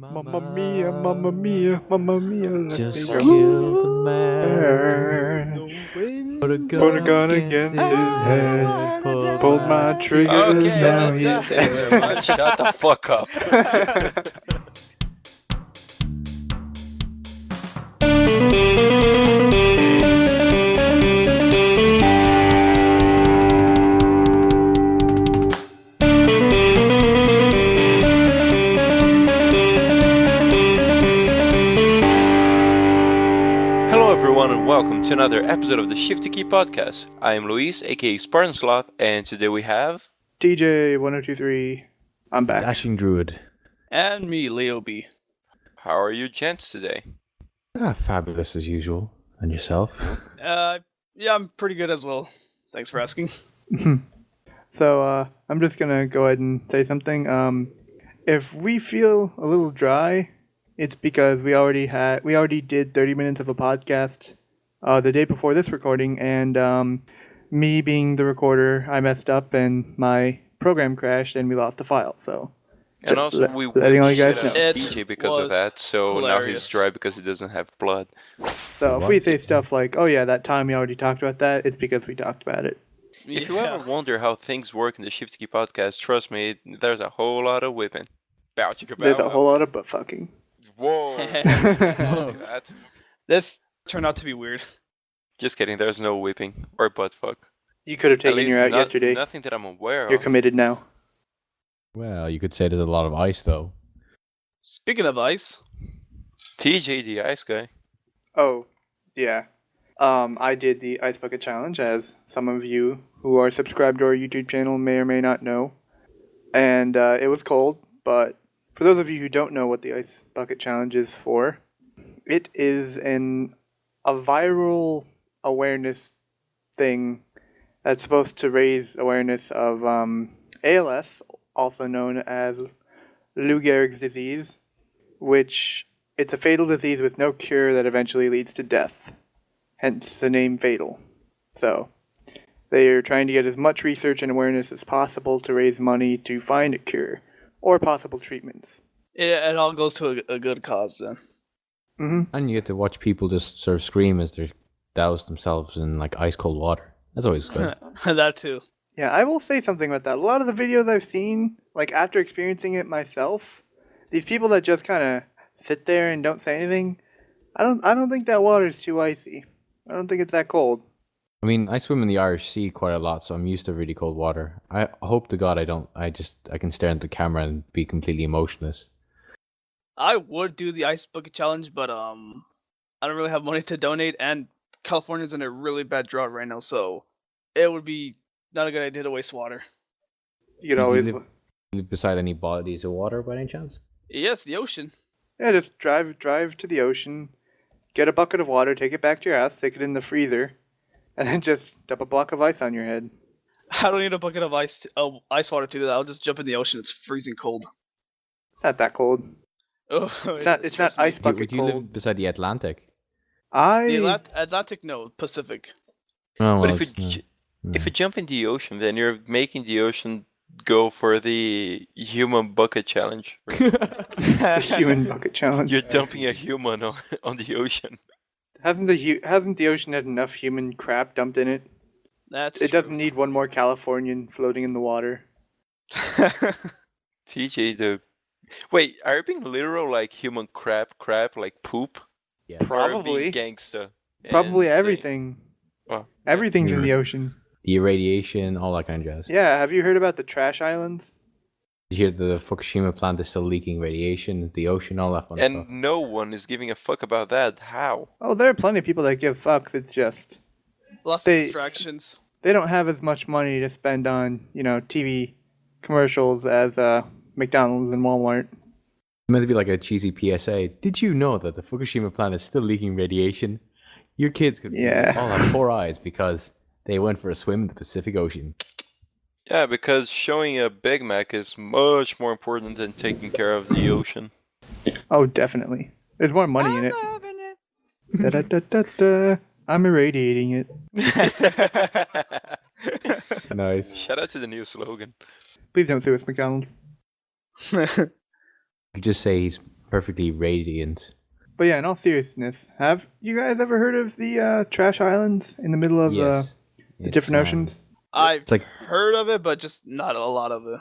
Mamma mia, mamma mia, mamma mia, let Just me go. killed a man. Put Put a gun against his head. Pulled my trigger, Okay, now that's he's it. Thank you very much. Shut the fuck up. Hello everyone and welcome to another episode of the Shifty Key Podcast. I am Luís, aka Spartan Sloth, and today we have... DJ1023. I'm back. Dashing Druid. And me, Leo B. How are you gents today? Fabulous as usual. And yourself? Yeah, I'm pretty good as well. Thanks for asking. So, I'm just gonna go ahead and say something. If we feel a little dry, it's because we already did 30 minutes of a podcast the day before this recording, and me being the recorder, I messed up and my program crashed and we lost the file. So, And just also we letting all you guys shit know. out It TJ because of was that, so now hilarious. he's dry because he doesn't have blood. So if we say stuff like, "Oh yeah, that time we already talked about that," it's because we talked about it. If you ever wonder how things work in the Shifty Key Podcast, trust me, there's a whole lot of whipping. Bow chicka bow. There's a whole lot of butt fucking. Whoa. Whoa. That. This turned out to be weird. Just kidding, there's no whipping or butt fuck. You could have At taken least your out yesterday. Nothing that I'm aware You're of. committed now. Well, you could say there's a lot of ice, though. Speaking of ice, TJ, the ice guy. Oh, yeah. I did the Ice Bucket Challenge, as some of you who are subscribed to our YouTube channel may or may not know. And it was cold, but for those of you who don't know what the Ice Bucket Challenge is for, it is a viral awareness thing that's supposed to raise awareness of ALS, also known as Lou Gehrig's disease, which it's a fatal disease with no cure that eventually leads to death. Hence the name Fatal. So, they are trying to get as much research and awareness as possible to raise money to find a cure or possible treatments. it all goes to a good cause then. Mm-hmm. And you get to watch people just sort of scream as they douse themselves in like ice cold water. That's always good. That too. Yeah, I will say something about that. A lot of the videos I've seen, like after experiencing it myself, these people that just kind of sit there and don't say anything, I don't think that water is too icy. I don't think it's that cold. I mean, I swim in the Irish Sea quite a lot, so I'm used to really cold water. I hope to God I can stare into the camera and be completely emotionless. I would do the ice bucket challenge, but I don't really have money to donate, and California's in a really bad drought right now, so it would be not a good idea to waste water. You could Did always, you live beside any bodies of water by any chance? Yes, the ocean. yeah, just drive to the ocean, get a bucket of water, take it back to your house, stick it in the freezer, and then just dump a block of ice on your head. I don't need a bucket of ice water to do that. I'll just jump in the ocean. It's freezing cold. It's not that cold. Oh, It's not ice Would bucket you live cold. beside the Atlantic? The Atlantic, no, Pacific. Oh, But well, if you jump in the ocean, then you're making the ocean go for the human bucket challenge. The human bucket challenge. You're dumping a human on the ocean. Hasn't the ocean had enough human crap dumped in it? It doesn't need one more Californian floating in the water. TJ, wait, are you being literal like human crap, like poop? yeah. Probably. Gangsta. Probably and saying- everything. Oh. Everything's in the ocean. The irradiation, all that kind of jazz. Yeah, have you heard about the trash islands? Did you hear the Fukushima plant is still leaking radiation into the ocean, all that fun And stuff? no one is giving a fuck about that. How? Oh, there are plenty of people that give fucks. It's just Lots They- of distractions. they don't have as much money to spend on, TV commercials as McDonald's and Walmart. It's meant to be like a cheesy PSA. Did you know that the Fukushima plant is still leaking radiation? Your kids could Yeah. all have 4 eyes because they went for a swim in the Pacific Ocean. Yeah, because showing a Big Mac is much more important than taking care of the ocean. Oh, definitely. There's more money in it. Da-da-da-da-da. I'm irradiating it. Nice. Shout out to the new slogan. Please don't sue us, McDonald's. You could just say he's perfectly radiant. But yeah, in all seriousness, have you guys ever heard of the trash islands in the middle of Yes. the different oceans? I've It's like heard of it, but just not a lot of it.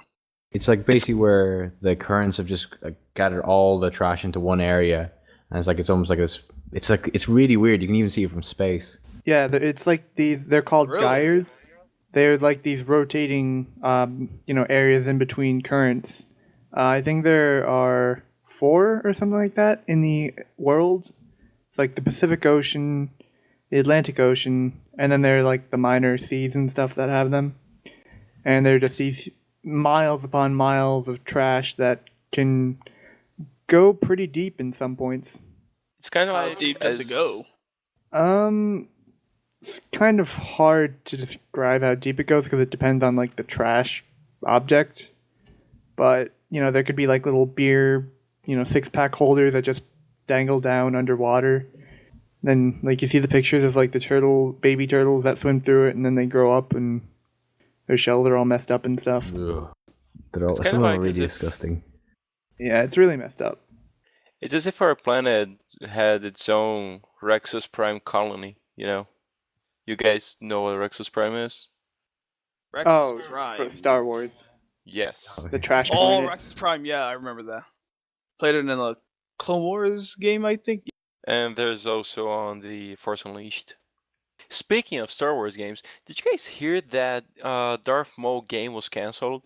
it's like basically where the currents have just gathered all the trash into one area, and it's almost like this. It's really weird. You can even see it from space. Yeah, it's like these. They're called Really? gyres. They're like these rotating, areas in between currents. I think there are 4 or something like that in the world. It's like the Pacific Ocean, the Atlantic Ocean, and then there are like the minor seas and stuff that have them. And they're just these miles upon miles of trash that can go pretty deep in some points. It's kind of How like deep does it go? It's kind of hard to describe how deep it goes because it depends on like the trash object. But there could be like little beer, 6-pack holders that just dangle down underwater. Then like you see the pictures of like the baby turtles that swim through it, and then they grow up and their shells are all messed up and stuff. Ugh. It's kinda Some of them like are really as if- disgusting. Yeah, it's really messed up. It's as if our planet had its own Rexus Prime colony. You guys know what Rexus Prime is? Rex Prime. For Star Wars, Yes. the trash Oh, planet. Rex Prime. Yeah, I remember that. Played it in a Clone Wars game, I think. And there's also on the Force Unleashed. Speaking of Star Wars games, did you guys hear that Darth Maul game was cancelled?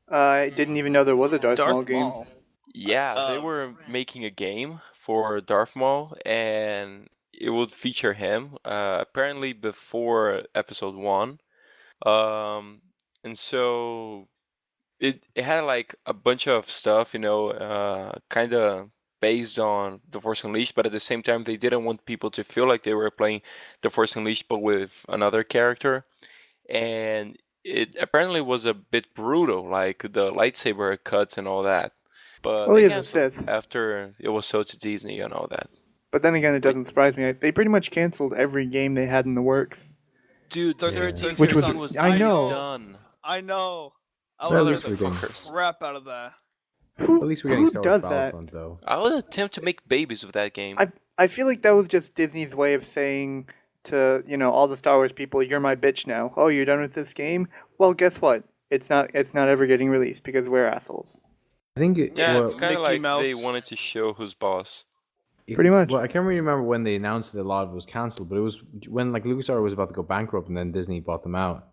I didn't even know there was a Darth Maul game. Maul. Yeah, they Oh. were making a game for Darth Maul, and it would feature him apparently before episode 1. And so it had like a bunch of stuff, kind of based on The Force Unleashed, but at the same time they didn't want people to feel like they were playing The Force Unleashed but with another character. And it apparently was a bit brutal, like the lightsaber cuts and all that. But Well, they he is a canceled Sith. after it was sold to Disney and all that. But then again, it doesn't surprise me. They pretty much canceled every game they had in the works. Dude, the Yeah. 13 Which was- was I know. done. I know. I Well, at would least we're getting- Motherfuckers. crap out of that. At least we're getting Who Star does Wars that? Battlefront, though. I would attempt to make babies with that game. I feel like that was just Disney's way of saying to all the Star Wars people, "You're my bitch now." Oh, you're done with this game? Well, guess what? It's not ever getting released because we're assholes. I think it, Yeah, well, it's kind of Mickey like Mouse. they wanted to show who's boss. Pretty much. Well, I can't really remember when they announced that a lot of it was cancelled, but it was when like LucasArts was about to go bankrupt, and then Disney bought them out.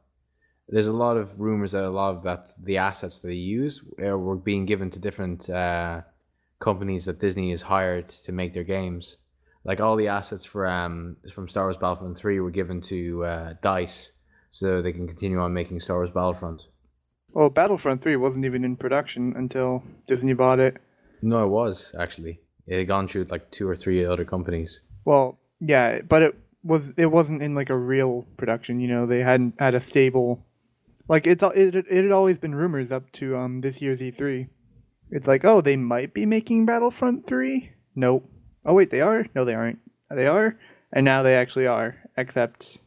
There's a lot of rumors that the assets that they use were being given to different companies that Disney has hired to make their games. Like all the assets from Star Wars Battlefront 3 were given to DICE, so they can continue on making Star Wars Battlefront. Well, Battlefront 3 wasn't even in production until Disney bought it. No, it was actually. It had gone through like 2 or 3 other companies. Well, yeah, but it wasn't in like a real production. They hadn't had a stable. Like it had always been rumors up to this year's E3. It's like, oh, they might be making Battlefront 3. Nope. Oh wait, they are. No, they aren't. They are, and now they actually are. Except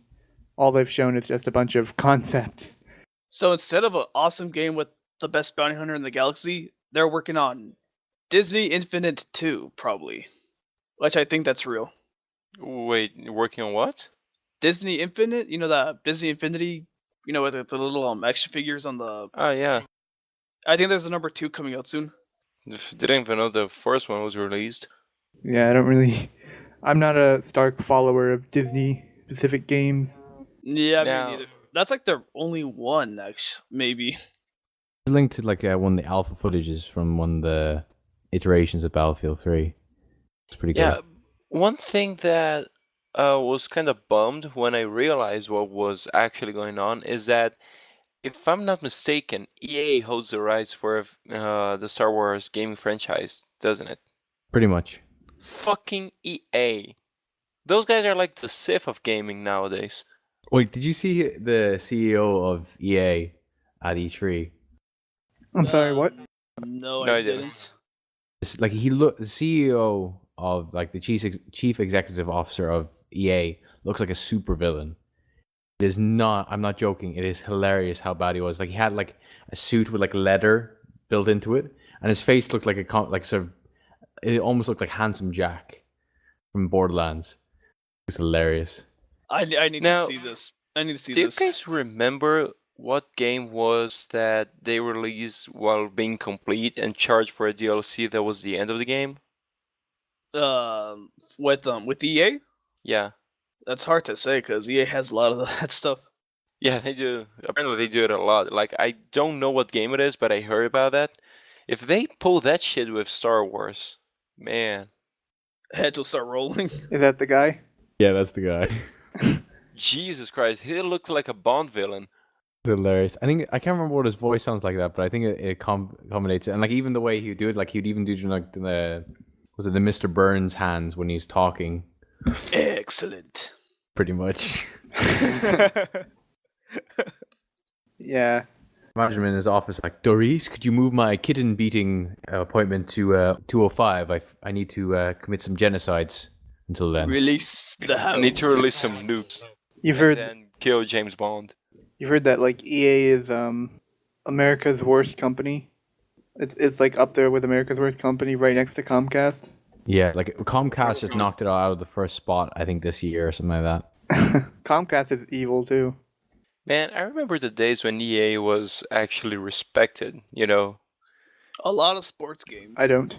all they've shown is just a bunch of concepts. So instead of an awesome game with the best bounty hunter in the galaxy, they're working on Disney Infinite 2, probably. Which I think that's real. Wait, working on what? Disney Infinite? That Disney Infinity, with the little action figures on the... Oh, yeah. I think there's a number 2 coming out soon. Didn't even know the first one was released. Yeah, I don't really. I'm not a stark follower of Disney specific games. Yeah, Now- me neither. That's like their only one, actually, maybe. It's linked to like one of the alpha footages from one of the iterations of Battlefield 3. It's pretty Yeah, cool. one thing that was kind of bummed when I realized what was actually going on is that, if I'm not mistaken, EA holds the rights for the Star Wars gaming franchise, doesn't it? Pretty much. Fucking EA. Those guys are like the Sith of gaming nowadays. Wait, did you see the CEO of EA at E3? I'm sorry, what? No, No, I I didn't. didn't. It's like the CEO of like the chief executive officer of EA looks like a super villain. It is not. I'm not joking. It is hilarious how bad he was. Like he had like a suit with like leather built into it, and his face looked like sort of It almost looked like Handsome Jack from Borderlands. It's hilarious. I need Now, to see this. I need to see Do you this. guys remember what game was that they released while being complete and charged for a DLC that was the end of the game? With EA, Yeah. that's hard to say because EA has a lot of that stuff. Yeah, they do. Apparently they do it a lot. Like, I don't know what game it is, but I heard about that. If they pull that shit with Star Wars, man. Head will start rolling. Is that the guy? Yeah, that's the guy. Jesus Christ, he looks like a Bond villain. It's hilarious. I can't remember what his voice sounds like that, but I think it combinates it. And like even the way he would do it, like he'd even do like the Mr. Burns hands when he's talking. Excellent. Pretty much. Yeah. Imagine him in his office like, Doris, could you move my kitten beating appointment to 2:05? I need to commit some genocides until then. Release the house. I need to release some nukes. You've And heard then kill James Bond. you've heard that like EA is America's worst company. It's like up there with America's worst company, right next to Comcast. Yeah, like Comcast just knocked it out of the first spot, I think, this year or something like that. Comcast is evil too. Man, I remember the days when EA was actually respected, you know. A lot of sports games. I don't.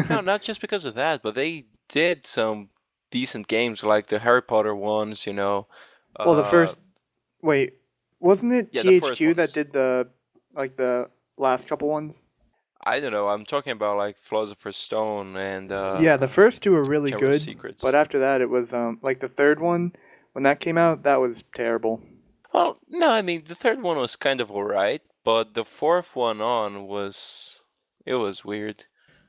No, not just because of that, but they did some decent games like the Harry Potter ones, you know. Well, the first. Wait, wasn't it Yeah, the first THQ that ones. did the last couple ones? I don't know, I'm talking about like Philosopher's Stone and Yeah, the first two were really Chamber of good, Secrets. but after that it was like the third one when that came out, that was terrible. Well, no, I mean the third one was kind of alright, but the fourth one on was weird.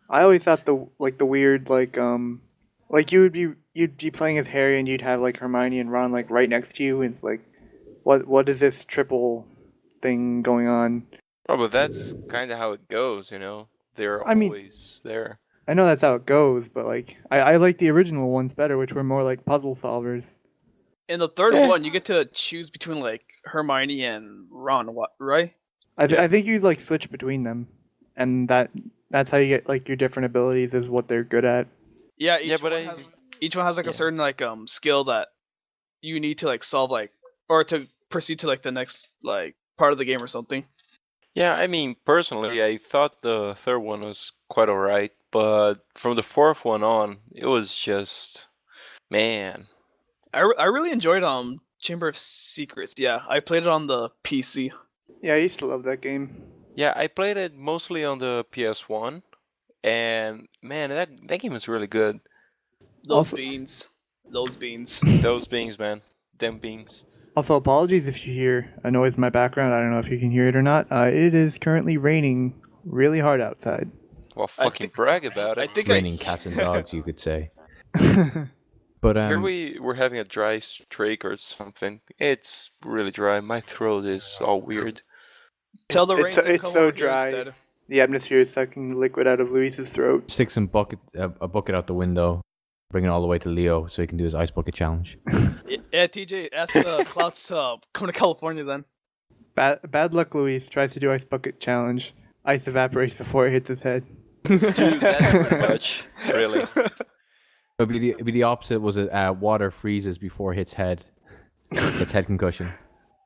I always thought the weird like you'd be playing as Harry and you'd have like Hermione and Ron like right next to you and it's like what is this triple thing going on? Oh, but that's kind of how it goes, you know. They're I mean- always there. I know that's how it goes, but like I like the original ones better, which were more like puzzle solvers. In the third Eh. one, you get to choose between like Hermione and Ron, right? I think you like switch between them, and that's how you get like your different abilities is what they're good at. Yeah, Yeah, but each one has like yeah. a certain like skill that you need to like solve like or to proceed to like the next like part of the game or something. Yeah, I mean, personally, I thought the third one was quite alright, but from the fourth one on, it was just, man. I really enjoyed Chamber of Secrets. Yeah, I played it on the PC. Yeah, I used to love that game. Yeah, I played it mostly on the PS1, and man, that game is really good. Those Also- beans. Those beans. Those beings, man. Them beings. Also, apologies if you hear a noise in my background. I don't know if you can hear it or not. It is currently raining really hard outside. Well, I fucking think- brag about I it. think Raining cats and dogs, you could say. But Here we're having a dry streak or something. It's really dry. My throat is all weird. Tell the rain It's to it's come so over here dry. instead. The atmosphere is sucking liquid out of Luis's throat. stick some a bucket out the window, bring it all the way to Leo so he can do his ice bucket challenge. Yeah, TJ, ask the clouds to come to California then. Bad luck, Luis tries to do ice bucket challenge. Ice evaporates before it hits his head. Dude, that's pretty much. Really. It'd be the opposite. Was it water freezes before it hits head? Gets head concussion.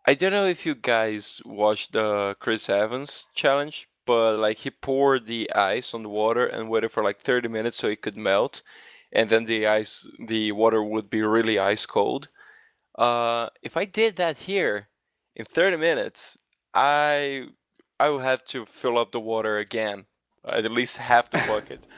I don't know if you guys watched the Chris Evans challenge, but like he poured the ice on the water and waited for like 30 minutes so it could melt, and then the water would be really ice cold. If I did that here in 30 minutes, I would have to fill up the water again, at least half the bucket.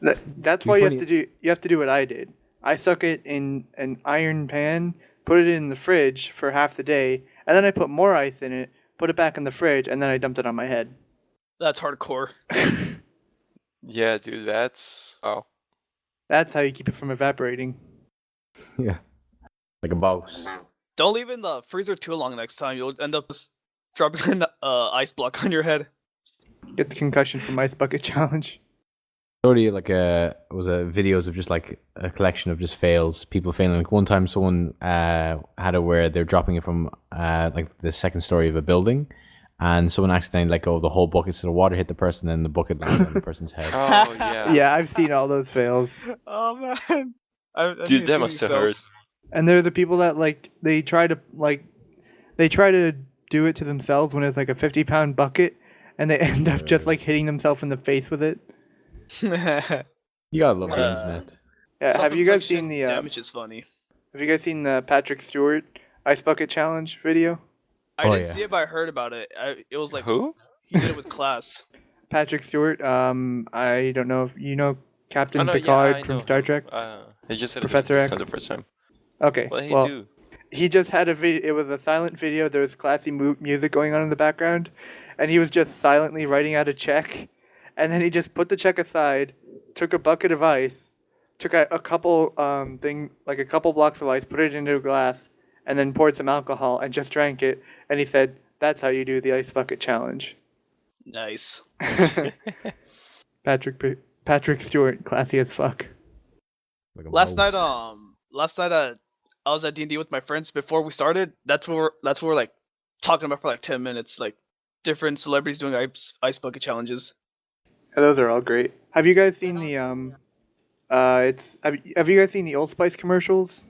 That's Be why funny- you have to do what I did. I stuck it in an iron pan, put it in the fridge for half the day, and then I put more ice in it, put it back in the fridge, and then I dumped it on my head. That's hardcore. Yeah, dude, that's That's how you keep it from evaporating. Yeah, like a boss. Don't leave it in the freezer too long next time. You'll end up just dropping an ice block on your head. Get the concussion from ice bucket challenge. Already like was videos of just like a collection of just fails, people failing. Like one time someone had it where they're dropping it from like the second story of a building, and someone accidentally let go of the whole bucket, so the water hit the person, and the bucket landed on the person's head. Oh yeah. Yeah, I've seen all those fails. Oh man, I Dude, that must have hurt. And they're the people that like they try to do it to themselves when it's like a 50-pound bucket, and they end up just like hitting themselves in the face with it. You gotta love the internet. Yeah, have you guys seen the damage is funny. Have you guys seen the Patrick Stewart Ice Bucket Challenge video? I didn't see it, but I heard about it. It was like Who? he did it with class. Patrick Stewart. I don't know if you know Captain Oh, no, Picard I from know Star him. Trek. He just said Professor it X. the first time. Okay, What did he well, do? he just had a video. It was a silent video. There was classy music going on in the background, and he was just silently writing out a check, and then he just put the check aside, took a bucket of ice, took a couple a couple blocks of ice, put it into a glass, and then poured some alcohol and just drank it. And he said, "That's how you do the ice bucket challenge." Nice. Patrick Stewart, classy as fuck. Like a Last night, mouse. I was at D&D with my friends before we started. That's what we're like talking about for like 10 minutes, like different celebrities doing ice bucket challenges. Yeah, those are all great. Have you guys seen the have you guys seen the Old Spice commercials?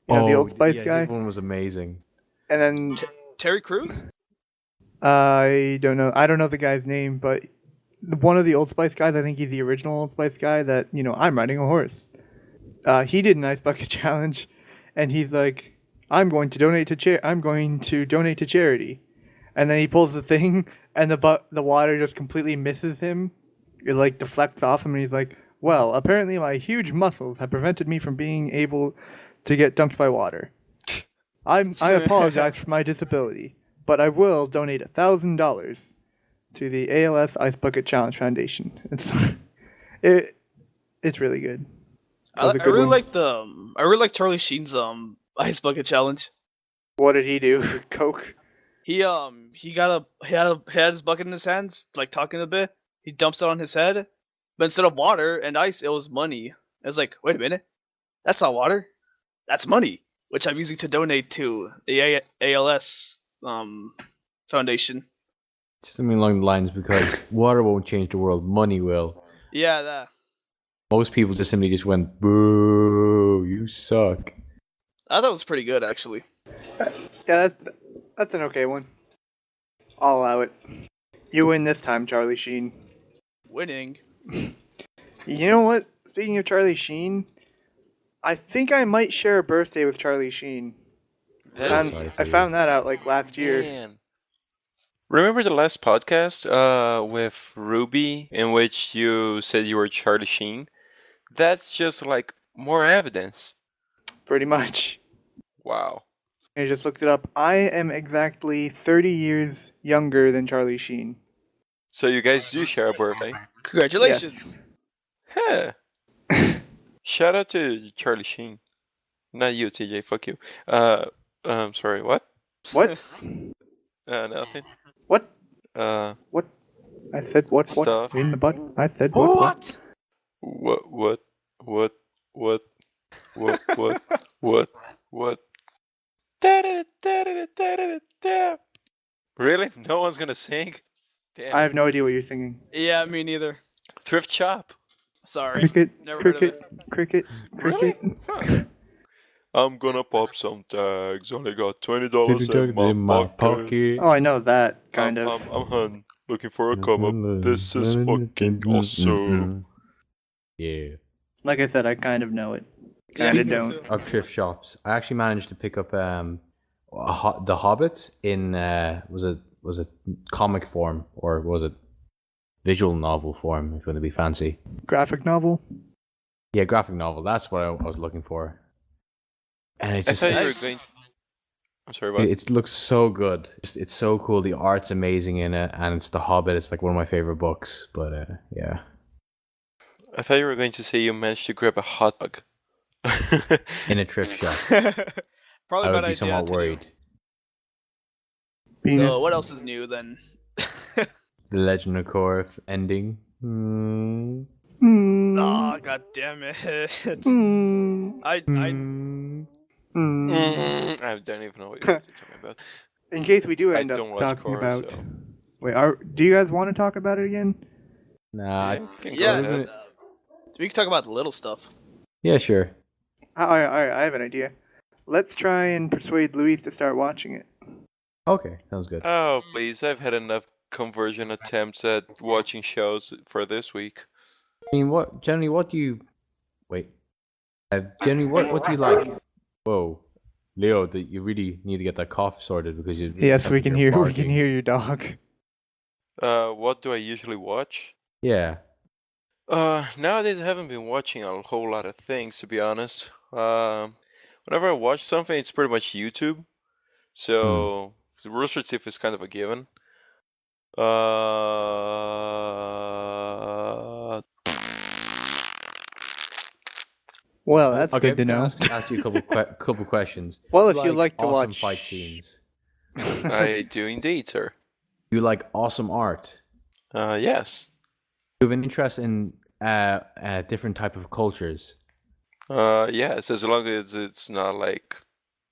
You know, the Old Spice guy. This one was amazing. And then Terry Crews? I don't know the guy's name, but one of the Old Spice guys, I think he's the original Old Spice guy that, I'm riding a horse. He did an ice bucket challenge, and he's like, I'm going to donate to charity. And then he pulls the thing, and the water just completely misses him. It like deflects off him, and he's like, well, apparently my huge muscles have prevented me from being able to get dunked by water. I apologize for my disability, but I will donate $1,000 to the ALS Ice Bucket Challenge Foundation. It's really good. I really like Charlie Sheen's ice bucket challenge. What did he do? Coke. He had his bucket in his hands, like talking a bit. He dumps it on his head, but instead of water and ice, it was money. It was like, wait a minute, that's not water, that's money, which I'm using to donate to the ALS foundation. Something along the lines, because water won't change the world, money will. Yeah, that. Most people just simply went, boo, you suck. I thought it was pretty good, actually. Yeah, that's an okay one. I'll allow it. You win this time, Charlie Sheen. Winning. You know what? Speaking of Charlie Sheen, I think I might share a birthday with Charlie Sheen. I found that out like last year. Man. Remember the last podcast with Ruby, in which you said you were Charlie Sheen? That's just like more evidence. Pretty much. Wow. I just looked it up. I am exactly 30 years younger than Charlie Sheen. So you guys do share a birthday? Congratulations. Yes. Huh. Shout out to Charlie Sheen. Not you, TJ. Fuck you. Sorry, what? What? Nothing. What? What? I said what? Stuff. What? In the butt? I said what? What? Really? No one's gonna sing? Damn. I have no idea what you're singing. Yeah, me neither. Thrift shop. Sorry. Cricket, Never heard of it. cricket. Really? Huh. I'm gonna pop some tags. Only got $20 in my pocket. Oh, I know that, kind of. I'm looking for a come up. This is fucking awesome. Yeah. Like I said, I kind of know it. Kind of don't. Of thrift shops. I actually managed to pick up The Hobbit in was it comic form, or was it visual novel form, if you want to be fancy. Graphic novel? Yeah, graphic novel. That's what I was looking for. And it's just, I thought you were going. I'm sorry, what? it looks so good. It's so cool. The art's amazing in it, and it's The Hobbit. It's like one of my favorite books. But yeah. I thought you were going to say you managed to grab a hot dog. In a thrift shop. Probably I a would bad be idea somewhat to do. worried. Penis. So what else is new then? The Legend of Korra ending. Hmm. Oh, god damn it. Hmm. I Hmm. I don't even know what you're talking about. In case we do I end don't up watch talking Korra, about so- Wait, do you guys want to talk about it again? Nah. Yeah. We can talk about the little stuff. Yeah, sure. Alright, I have an idea. Let's try and persuade Luís to start watching it. Okay, sounds good. Oh, please. I've had enough conversion attempts at watching shows for this week. I mean, what do you like? Whoa, Leo, you really need to get that cough sorted because you. Yes, we can hear you, dog. What do I usually watch? Yeah. Nowadays I haven't been watching a whole lot of things, to be honest. Whenever I watch something, it's pretty much YouTube. So Rooster Teeth is kind of a given. Well, that's good to know. Ask you a couple questions. Well, if you like to awesome watch fight scenes, I do indeed, sir. you like awesome art. Yes. You have an interest in different type of cultures. Yes, as long as it's not like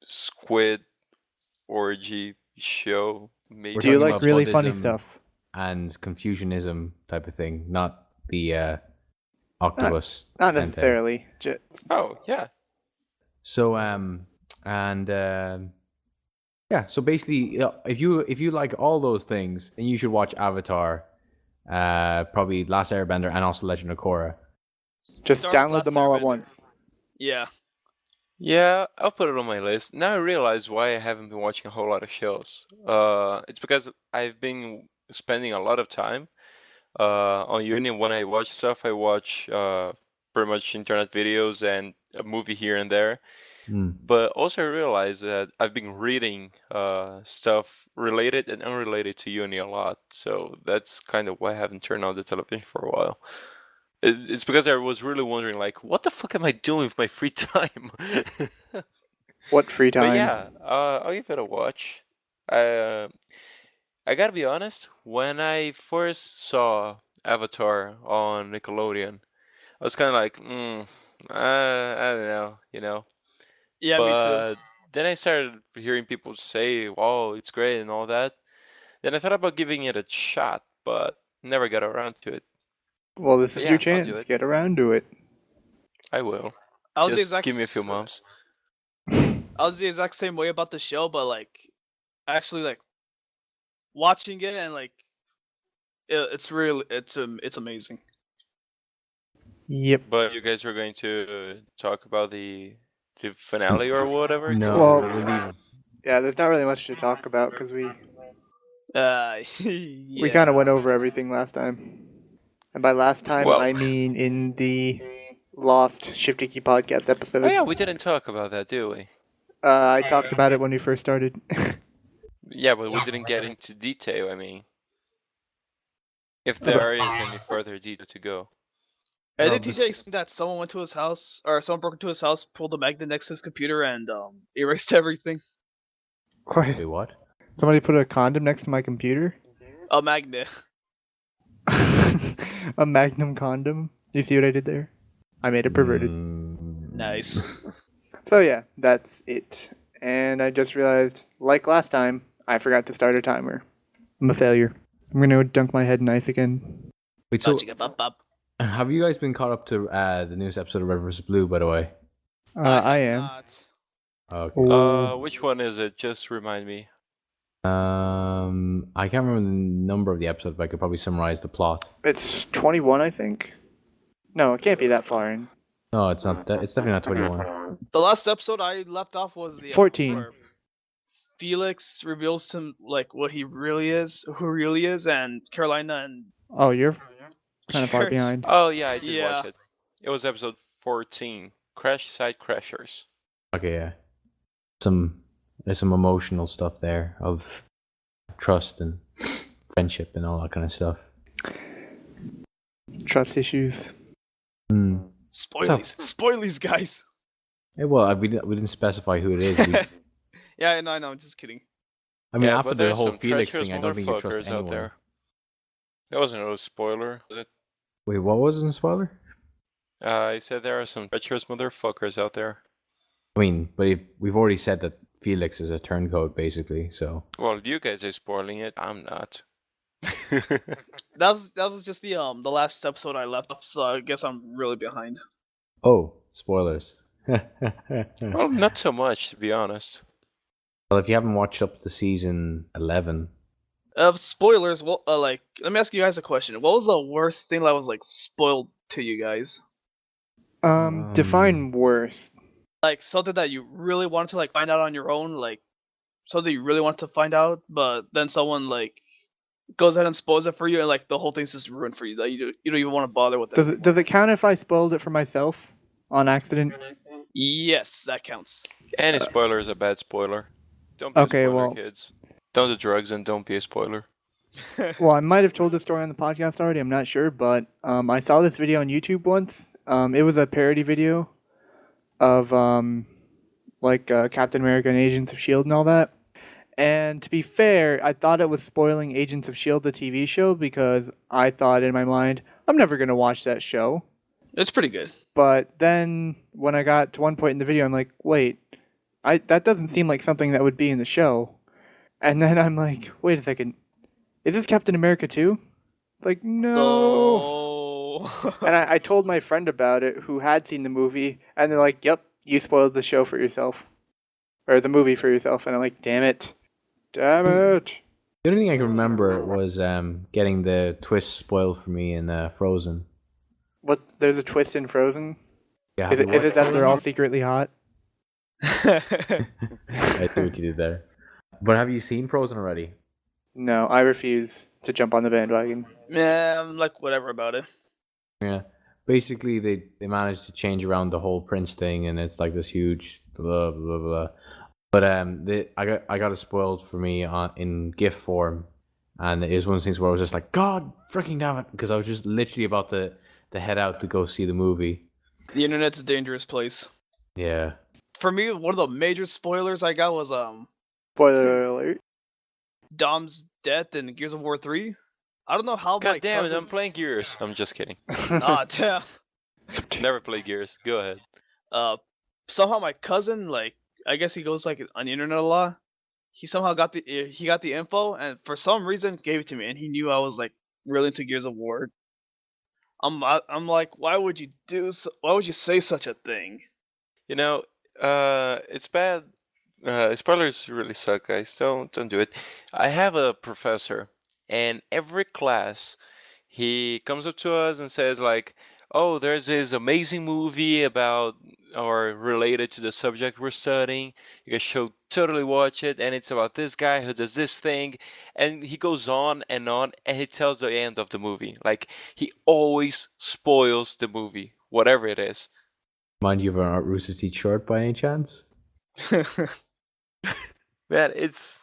squid orgy show. Maybe. Do you like really funny stuff? And Confucianism type of thing, not the octopus. Not necessarily. Oh, yeah. So so basically, if you like all those things, then you should watch Avatar, probably Last Airbender, and also Legend of Korra. Just download them all at once. Yeah. Yeah, I'll put it on my list. Now I realize why I haven't been watching a whole lot of shows. It's because I've been spending a lot of time on uni. When I watch stuff, I watch pretty much internet videos and a movie here and there. But also I realized that I've been reading stuff related and unrelated to uni a lot. So that's kind of why I haven't turned on the television for a while. It's because I was really wondering, like, what the fuck am I doing with my free time? What free time? But yeah, I'll give it a watch. I gotta be honest, when I first saw Avatar on Nickelodeon, I was kind of like, I don't know, you know. Yeah, me too. Then I started hearing people say, "Wow, it's great" and all that. Then I thought about giving it a shot, but never got around to it. Well, this is your chance. Get around to it. I will. Just give me a few months. I was the exact same way about the show, but like, actually, like, watching it and like, it's amazing. Yep. But you guys were going to talk about the finale or whatever? No. Well, yeah, there's not really much to talk about because we kind of went over everything last time. And by last time, I mean in the Lost Shifty Key Podcast episode. Oh yeah, we didn't talk about that, did we? I talked about it when we first started. Yeah, but we didn't get into detail, I mean. If there is any further detail to go. I think TJ explained that someone went to his house, or someone broke into his house, pulled a magnet next to his computer, and erased everything. Wait, what? Somebody put a condom next to my computer? A magnet. A magnum condom? You see what I did there? I made it perverted. Nice. So yeah, that's it. And I just realized, like last time, I forgot to start a timer. I'm a failure. I'm gonna dunk my head in ice again. Wait, so have you guys been caught up to the newest episode of Red vs. Blue, by the way? I am. Okay. Which one is it? Just remind me. I can't remember the number of the episode, but I could probably summarize the plot. It's 21, I think. No, it can't be that far in. No, it's not. It's definitely not 21. The last episode I left off was the 14. Where Felix reveals to him like what he really is, who he really is, and Carolina and. Oh, you're kind of far behind. Oh yeah, I did watch it. It was episode 14. Crash Side Crashers. Okay, yeah. There's some emotional stuff there of trust and friendship and all that kind of stuff. Trust issues. Spoilies, guys. Yeah, well, we didn't specify who it is. Yeah, I know. I'm just kidding. I mean, after the whole Felix thing, I don't think you trust anyone. Out there. That wasn't a spoiler, was it? Wait, what was a spoiler? I said there are some treacherous motherfuckers out there. I mean, but we've already said that Felix is a turncoat, basically, so... Well, you guys are spoiling it. I'm not. That was just the last episode I left off, so I guess I'm really behind. Oh, spoilers. Well, not so much, to be honest. Well, if you haven't watched up to season 11, Spoilers. Well, like, let me ask you guys a question. What was the worst thing that was like spoiled to you guys? Define worst. Like something that you really wanted to like find out on your own, like something you really want to find out, but then someone like goes ahead and spoils it for you, and like the whole thing's just ruined for you. That you don't even want to bother with it. Does it count if I spoiled it for myself on accident? Yes, that counts. Any spoiler is a bad spoiler. Don't be Okay, a spoiler, well- kids. Don't do drugs and don't be a spoiler. Well, I might have told this story on the podcast already. I'm not sure, but I saw this video on YouTube once. It was a parody video of Captain America and Agents of Shield and all that. And to be fair, I thought it was spoiling Agents of Shield, the TV show, because I thought in my mind, I'm never gonna watch that show. It's pretty good. But then when I got to one point in the video, I'm like, wait, that doesn't seem like something that would be in the show. And then I'm like, wait a second, is this Captain America too? Like, no. Oh. And I told my friend about it who had seen the movie, and they're like, yep, you spoiled the show for yourself. Or the movie for yourself. And I'm like, damn it. Damn it. the only thing I can remember was getting the twist spoiled for me in Frozen. What? There's a twist in Frozen? Yeah, Is it that they're all secretly hot? I see what you did there. But have you seen Frozen already? No, I refuse to jump on the bandwagon. Yeah, I'm like whatever about it. Yeah. Basically, they managed to change around the whole Prince thing, and it's like this huge blah blah blah. But I got it spoiled for me in GIF form, and it was one of those things where I was just like, God freaking damn it, because I was just literally about to head out to go see the movie. The internet's a dangerous place. Yeah. For me, one of the major spoilers I got was Spoiler alert. Dom's death in Gears of War 3. I don't know how my God damn it, cousin... I'm playing Gears. I'm just kidding. Ah, damn. Never play Gears. Go ahead. Somehow my cousin, like, I guess he goes like on the internet a lot. He somehow got the info, and for some reason gave it to me, and he knew I was like really into Gears of War. I'm like, why would you why would you say such a thing? You know, it's bad. Spoilers really suck, guys. Don't do it. I have a professor, and every class, he comes up to us and says like, "Oh, there's this amazing movie about or related to the subject we're studying. You guys should totally watch it, and it's about this guy who does this thing." And he goes on, and he tells the end of the movie. Like, he always spoils the movie, whatever it is. Mind you, have an Rooster Teeth short by any chance? Man, it's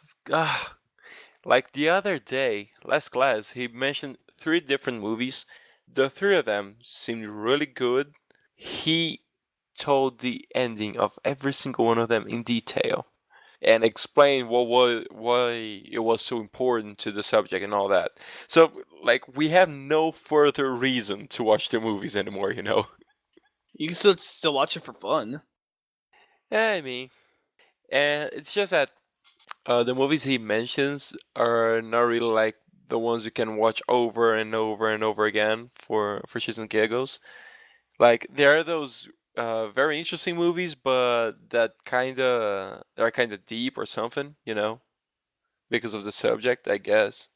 like the other day, last class, he mentioned 3 different movies. The 3 of them seemed really good. He told the ending of every single one of them in detail and explained why it was so important to the subject and all that. So, like, we have no further reason to watch the movies anymore, you know? You can still watch it for fun. Yeah, I mean, and it's just that the movies he mentions are not really like the ones you can watch over and over and over again for shits and giggles. Like, there are those very interesting movies, but they're kind of deep or something, you know, because of the subject, I guess.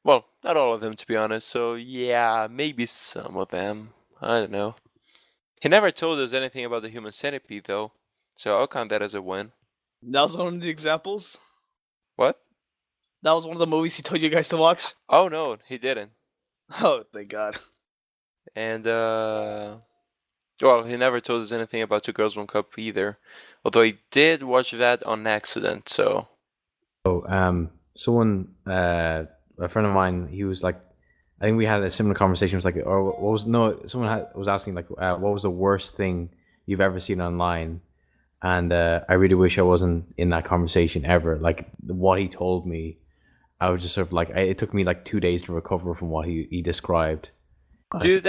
Well, not all of them, to be honest. So yeah, maybe some of them. I don't know. He never told us anything about the human centipede, though, so I'll count that as a win. That was one of the examples. What? That was one of the movies he told you guys to watch. Oh no, he didn't. Oh, thank God. And well, he never told us anything about Two Girls One Cup either. Although he did watch that on accident, so. Someone, a friend of mine, he was like, I think we had a similar conversation. It was like, or what was someone was asking like, what was the worst thing you've ever seen online? And I really wish I wasn't in that conversation ever. Like, what he told me, I was just sort of like, it took me like 2 days to recover from what he described. Dude,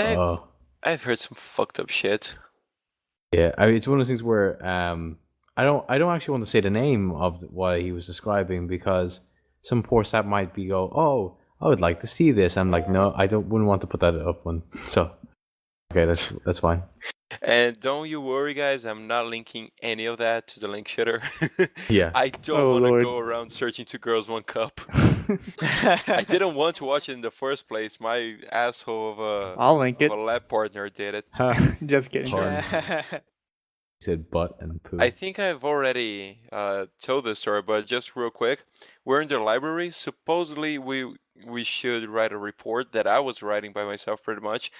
I've heard some fucked up shit. Yeah, it's one of those things where I don't actually want to say the name of what he was describing, because some poor sap might be oh, I would like to see this. I'm like, no, wouldn't want to put that up one. So, okay, that's fine. And don't you worry, guys. I'm not linking any of that to the link shitter. Yeah. I don't Oh, want to Lord. go around searching 2 girls, 1 cup. I didn't want to watch it in the first place. My asshole of I'll link it. a lab partner did it. Just kidding. Porn. He said butt and poo. I think I've already told this story, but just real quick, we're in the library. Supposedly, we should write a report that I was writing by myself, pretty much.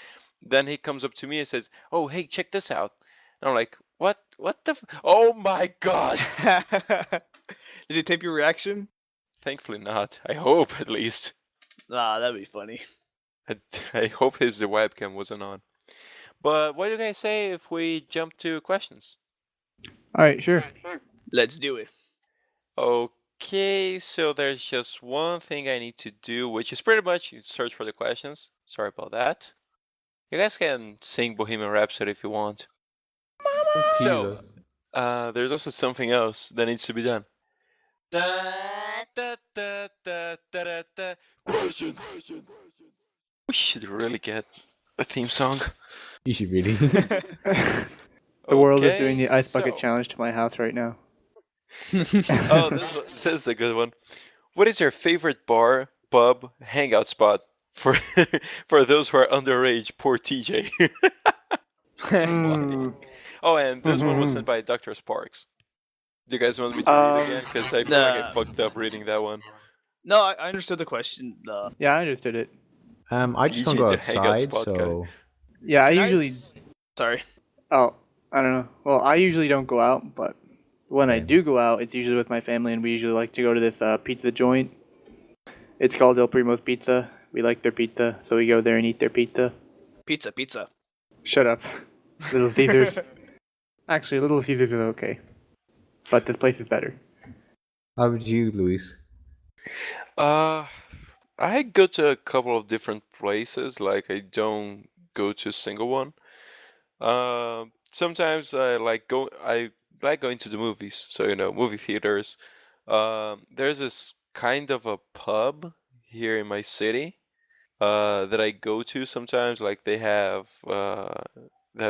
Then he comes up to me and says, "Oh, hey, check this out." And I'm like, "What? What the? Oh my god!" Did he tape your reaction? Thankfully not. I hope, at least. Nah, that'd be funny. I hope the webcam wasn't on. But what do you guys say if we jump to questions? All right, sure. Let's do it. Okay, so there's just one thing I need to do, which is pretty much search for the questions. Sorry about that. You guys can sing Bohemian Rhapsody if you want. So, Jesus. there's also something else that needs to be done. Questions. We should really get a theme song. You should really. The world is Okay, doing the ice bucket so- challenge to my house right now. Oh, this is a good one. What is your favorite bar, pub, hangout spot for for those who are underage? Poor TJ. Mm, Oh, and this one was sent by Dr. Sparks. Do you guys want me to read again? Because I feel like I Nah. fucked up reading that one. No, I understood the question. yeah, I understood it. I just don't go TJ, the hangout outside, spot so Yeah, I Nice. usually. Sorry. Oh, I don't know. Well, I usually don't go out, but when I Same. do go out, it's usually with my family, and we usually like to go to this pizza joint. It's called El Primo's Pizza. We like their pizza, so we go there and eat their pizza. Pizza. Shut up. Little Caesars. Actually, Little Caesars is okay. But this place is better. how would you, Luis? I go to a couple of different places. Like, I don't go to a single one. Sometimes I like going to the movies. So, movie theaters. There's this kind of a pub here in my city that I go to sometimes. Like, they have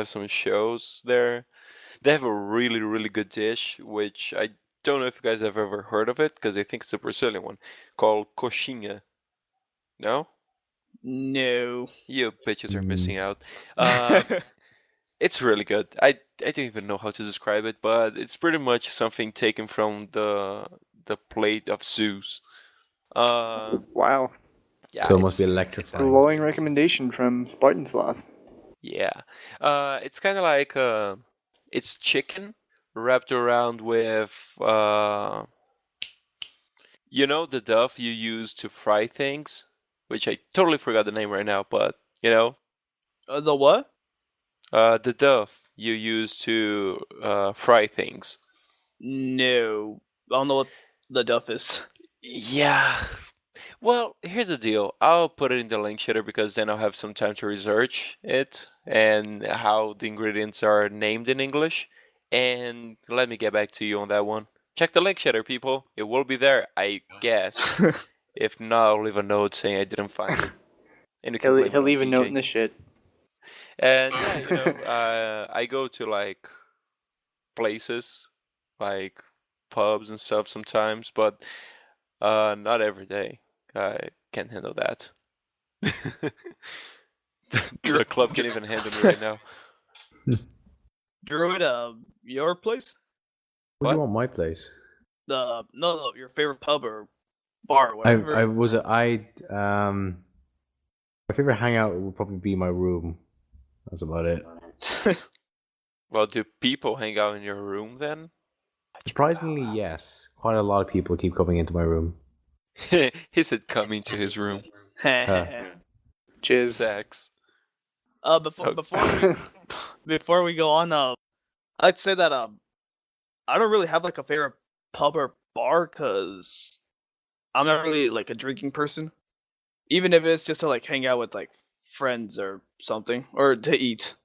some shows there. They have a really, really good dish, which I don't know if you guys have ever heard of it, because I think it's a Brazilian one, called Coxinha. No? No. You bitches are Mm. missing out. It's really good. I don't even know how to describe it, but it's pretty much something taken from the plate of Zeus. Wow. Yeah, So it must be it's- electrifying. Glowing recommendation from Spartan Sloth. Yeah. It's kind of like it's chicken wrapped around with the duff you use to fry things, which I totally forgot the name right now, but The what? the duff you use to fry things. No. I don't know what the duff is. Yeah. Well, here's the deal. I'll put it in the link shitter because then I'll have some time to research it and how the ingredients are named in English. And let me get back to you on that one. Check the link shitter, people. It will be there, I guess. If not, I'll leave a note saying I didn't find it. And you can blame it He'll on leave a note TJ. in the shit. And yeah, I go to like places, like pubs and stuff sometimes, but not every day. I can't handle that. The club can't even handle me right now. Druid, your place? What do you What? want my place? No, your favorite pub or bar or whatever. My favorite hangout would probably be my room. That's about it. Well, do people hang out in your room then? Surprisingly, yes. Quite a lot of people keep coming into my room. He said coming to his room. Jizz. Sex. Before we go on, I'd say that I don't really have like a favorite pub or bar because I'm not really like a drinking person. Even if it's just to like hang out with like friends or something or to eat.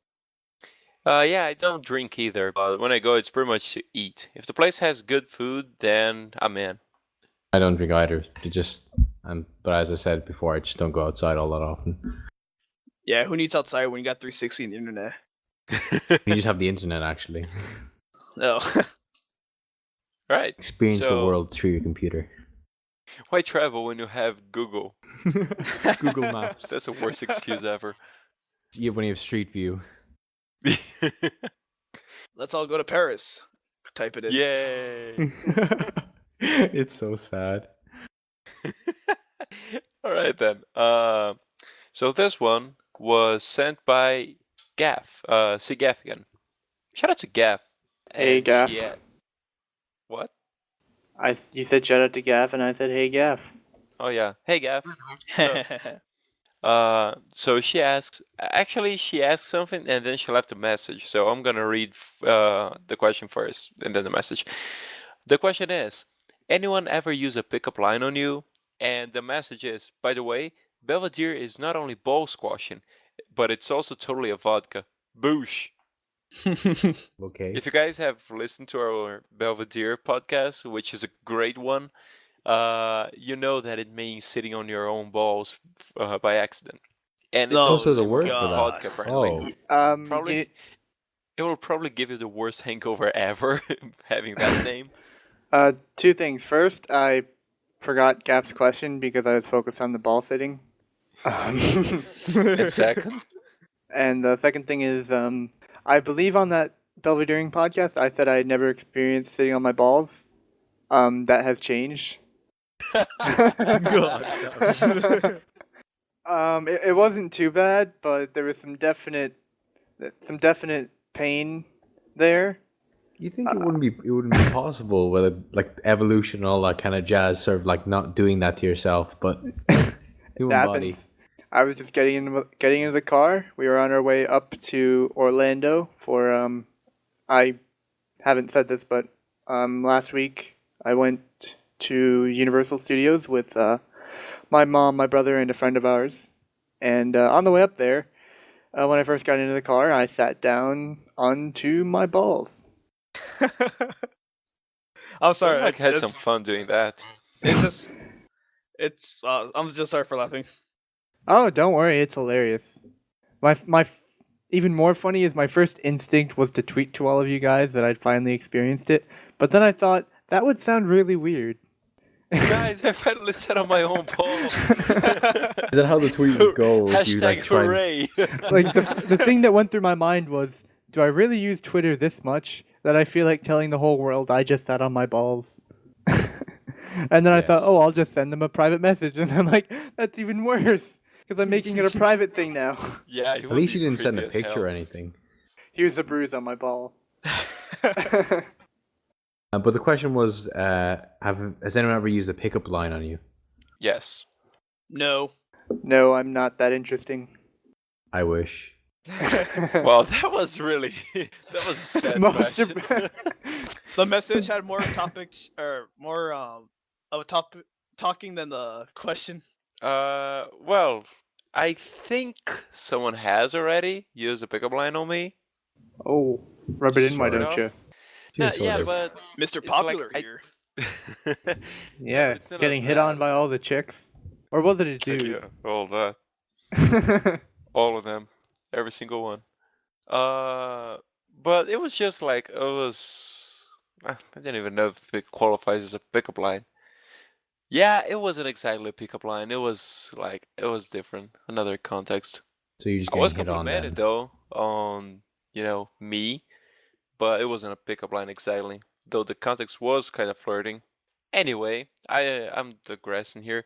Yeah, I don't drink either, but when I go, it's pretty much to eat. If the place has good food, then I'm in. I don't drink either. But as I said before, I just don't go outside all that often. Yeah, who needs outside when you got 360 in the internet? You just have the internet, actually. No. Right. Experience the world through your computer. Why travel when you have Google? Google Maps. That's the worst excuse ever. When you have Street View. Let's all go to Paris. Type it in. Yay! It's so sad. All right then. So this one was sent by Gaff. See Gaff again. Shout out to Gaff. Hey, And Gaff. What? You said shout out to Gaff, and I said hey Gaff. Oh yeah. Hey Gaff. So she asks. Actually, she asked something and then she left a message. So I'm gonna read the question first and then the message. The question is: anyone ever use a pickup line on you? And the message is: by the way, Belvedere is not only ball squashing, but it's also totally a vodka. Boosh. Okay. If you guys have listened to our Belvedere podcast, which is a great one, you know that it means sitting on your own balls by accident. And it's No, also the in word form for of that. vodka, apparently. Probably, it will probably give you the worst hangover ever, having that name. Two things. First, I forgot Gaff's question because I was focused on the ball sitting. And second, And the second thing is, I believe on that Belvedereing podcast, I said I had never experienced sitting on my balls. That has changed. It wasn't too bad, but there was some definite pain there. You think it wouldn't be possible with like evolution and all that kind of jazz, sort of like not doing that to yourself, but human It body. happens. I was just getting into the car. We were on our way up to Orlando for I haven't said this, but last week I went to Universal Studios with my mom, my brother, and a friend of ours. And on the way up there, when I first got into the car, I sat down onto my balls. I'm sorry. I had some fun doing that. I'm just sorry for laughing. Oh, don't worry, it's hilarious. My even more funny is my first instinct was to tweet to all of you guys that I'd finally experienced it, but then I thought that would sound really weird. Guys, I finally sat on my own ball. Is that how the tweet would go? If you, like, Hashtag try and- hooray. Like the thing that went through my mind was, do I really use Twitter this much that I feel like telling the whole world I just sat on my balls? And then I thought, Yes. oh, I'll just send them a private message, and I'm like, that's even worse because I'm making it a private thing now. Yeah, At least you didn't send a picture or anything. Here's a bruise on my ball. But the question was, has anyone ever used a pickup line on you? Yes. No. No, I'm not that interesting. I wish. Well, that was really that was a sad Most question. The message had more topics or more of a topic talking than the question. Well, I think someone has already used a pickup line on me. Oh, rub it in, why Sort don't of. you? No, Sort yeah, of. but Mr. It's Popular like here. Yeah, it's not getting a hit on bad- by all the chicks. Or was it a dude? Yeah, all that, all of them, every single one. But it was just like I don't even know if it qualifies as a pickup line. Yeah, it wasn't exactly a pickup line. It was different, another context. So you're just I was getting hit on complimented then. though on me, but it wasn't a pickup line exactly. Though the context was kind of flirting. Anyway, I'm digressing here.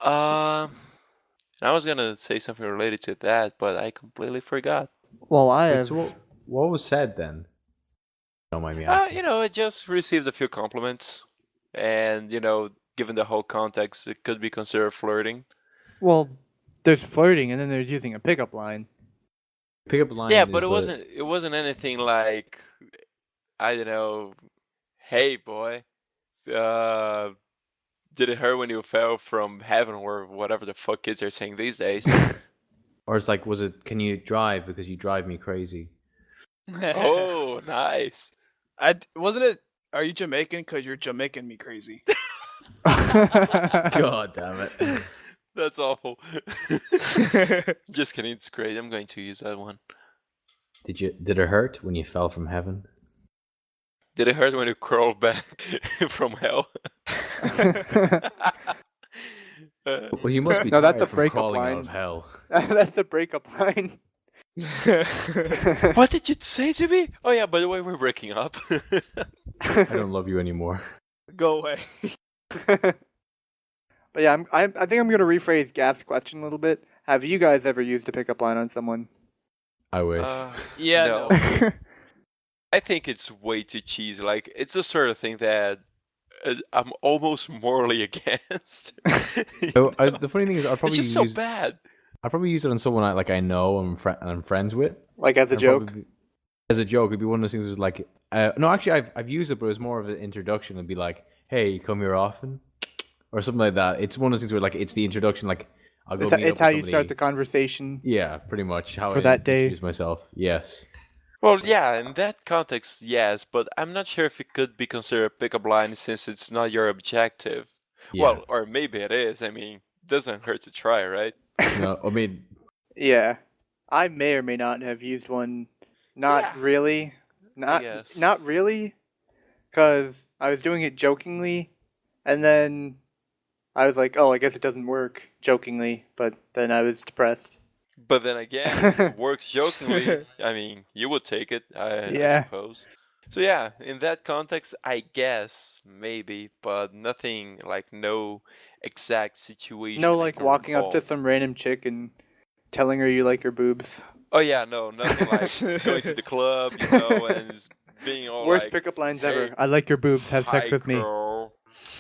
I was gonna say something related to that, but I completely forgot. Well, I Wait, have. so what was said then? Don't mind me asking. I just received a few compliments, and given the whole context, it could be considered flirting. Well, there's flirting, and then there's using a pickup line. Pickup line. Yeah, but is it wasn't anything like, I don't know, hey boy, did it hurt when you fell from heaven or whatever the fuck kids are saying these days? Or it's like, can you drive because you drive me crazy? Oh, nice. Wasn't it? Are you Jamaican? Cause you're Jamaican me crazy. God damn it. That's awful. Just kidding. It's great. I'm going to use that one. Did it hurt when you fell from heaven? Did it hurt when you crawled back from hell? Well, you must be No, that's tired a from breakup crawling line. out of hell. That's the breakup line. What did you say to me? Oh yeah, by the way, we're breaking up. I don't love you anymore. Go away. But yeah, I think I'm gonna rephrase Gaff's question a little bit. Have you guys ever used a pickup line on someone? I wish. Yeah, no. no. I think it's way too cheesy. Like, it's the sort of thing that I'm almost morally against. The funny thing is, I'll It's probably just so bad. I'll probably use it on someone I know and I'm friends with. Like as a joke? As a joke, it'd be one of those things. Where like, no, actually, I've used it, but it was more of an introduction. It'd be like, "Hey, you come here often," or something like that. It's one of those things where like it's the introduction. Like, I'll go. It's how you start the conversation. Yeah, pretty much how for I that day. introduce myself. Yes. Well, yeah, in that context, yes, but I'm not sure if it could be considered a pickup line since it's not your objective. Yeah. Well, or maybe it is. I mean, doesn't hurt to try, right? No, I mean, Yeah, I may or may not have used one. Not Yeah. really. guess. Not really, because I was doing it jokingly, and then I was like, "Oh, I guess it doesn't work," jokingly. But then I was depressed. But then again, if it works jokingly, I mean, you would take it, I Yeah. suppose. So yeah, in that context, I guess, maybe, but nothing, like, no exact situation. No, I like can walking up to recall. some random chick and telling her you like her boobs. Oh yeah, no, nothing like going to the club, and just being all Worst like, pickup lines "Hey, ever. I like your boobs. Have sex hi, with me. girl,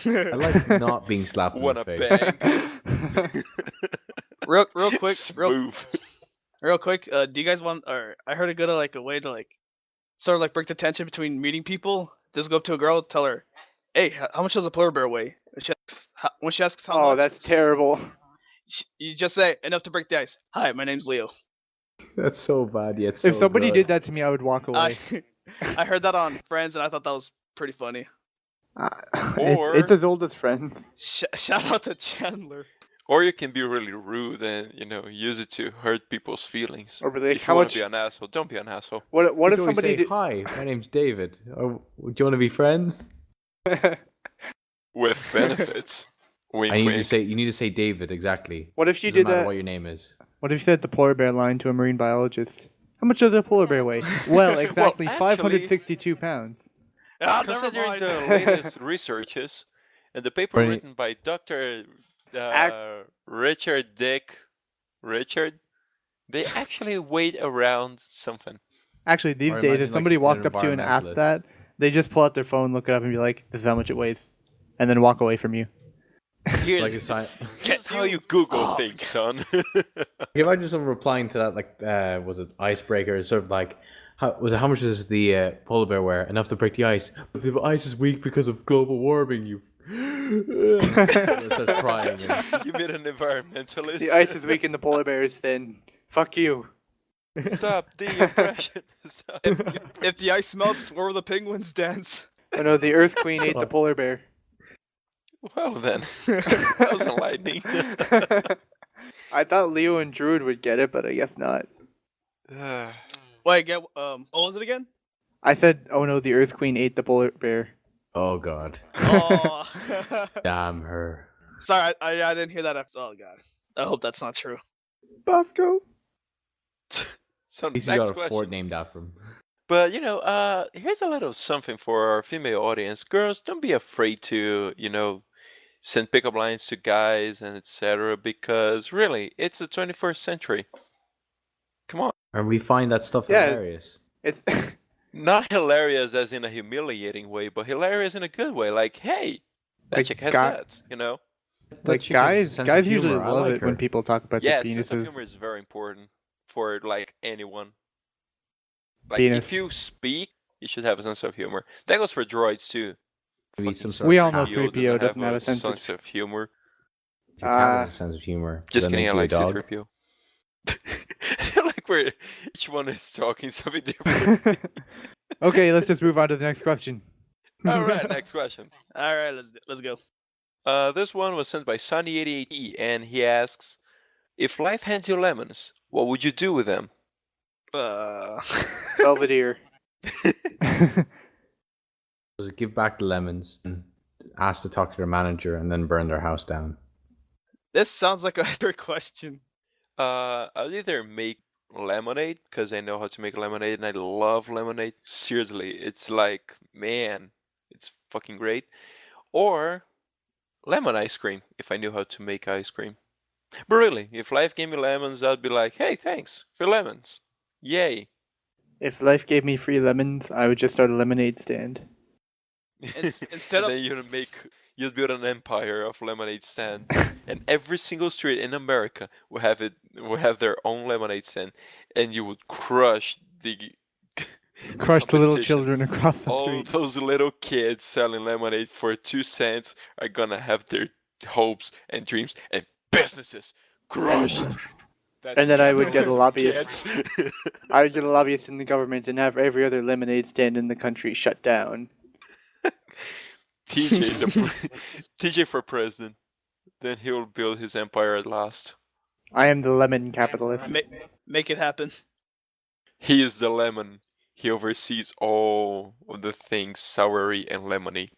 I like not being slapped in wanna the face. bang?" real quick, Smooth. real quick. Do you guys want? Or I heard a way to like, sort of like break the tension between meeting people. Just go up to a girl, tell her, "Hey, how much does a polar bear weigh?" When she asks how Oh, much, that's terrible. you just say enough to break the ice. Hi, my name's Leo. That's so bad. Yet If somebody did that to me, I would walk away. I heard that on Friends, and I thought that was pretty funny. It's as old as Friends. Shout out to Chandler. Or you can be really rude and use it to hurt people's feelings. Or be like, If how you want much? to be an asshole, don't be an asshole. What You if can always somebody say, did? "Hi, my name's David. Oh, do you want to be friends?" With benefits. Wink, I need wink. to say you need to say David exactly. What if you Doesn't did matter that? what your name is. What if you said the polar bear line to a marine biologist? How much does a polar bear weigh? Well, exactly actually- 562 pounds. Ah, never Considering mind. the latest researches and the paper Right. written by Dr. Richard, they actually weighed around something. Actually, these Or days, imagine, if somebody like, an walked up to you and asked environmentalist. that, they just pull out their phone, look it up, and be like, "This is how much it weighs," and then walk away from you. Here's, Like a sign. here's how you Google Oh, things, son. Imagine someone replying to that, like, was it icebreaker? Sort of like, how much does the polar bear weigh? Enough to break the ice. But the ice is weak because of global warming. You. It starts crying. And, You made an environmentalist. The ice is weak and the polar bear is thin. Fuck you. Stop the oppression. Stop the oppression. If the ice melts, where will the penguins dance? Oh no, the Earth Queen ate the polar bear. Well then, that was enlightening. I thought Leo and Druid would get it, but I guess not. Wait, what was it again? I said, "Oh no, the Earth Queen ate the polar bear." oh God, Oh, damn her! sorry, I didn't hear that. After. Oh God, I hope that's not true. Bosco. So He's next got a question. fort named after him. But here's a little something for our female audience. Girls, don't be afraid to, send pickup lines to guys and etc. Because really, it's the 21st century. Come on. And we find that stuff Yeah. hilarious. It's Not hilarious as in a humiliating way, but hilarious in a good way. Like, hey, that Like chick has guy- nuts, like She has a guys. sense Guys of usually humor. I love like it when her. people talk about Yes, their sense of humor penises. is very important for like anyone. Like Penis. if you speak, you should have a sense of humor. That goes for droids too. Maybe Fucking some sort We of all know cat. 3PO doesn't have a sense of- humor. If your cat has a sense of humor. Just does that kidding, I make you a like dog? C-3PO. I feel like each one is talking something different. Okay, let's just move on to the next question. All right, next question. All right, let's go. This one was sent by Sunny88E, and he asks, if life hands you lemons, what would you do with them? Belvedere. Was it give back the lemons, and ask to talk to their manager, and then burn their house down? This sounds like a third question. I'll either make lemonade, because I know how to make lemonade, and I love lemonade. Seriously, it's like, man, it's fucking great. Or lemon ice cream, if I knew how to make ice cream. But really, if life gave me lemons, I'd be like, hey, thanks for lemons. Yay. If life gave me free lemons, I would just start a lemonade stand. Instead and of then you'd build an empire of lemonade stands, and every single street in America will have their own lemonade stand, and you would crush the little competition. children across the All street. those little kids selling lemonade for 2 cents are gonna have their hopes and dreams and businesses crushed. And then I would get a lobbyist. Kids. I would get a lobbyist in the government and have every other lemonade stand in the country shut down. TJ for president. Then he will build his empire at last. I am the lemon capitalist. make it happen. He is the lemon. He oversees all of the things soury and lemony.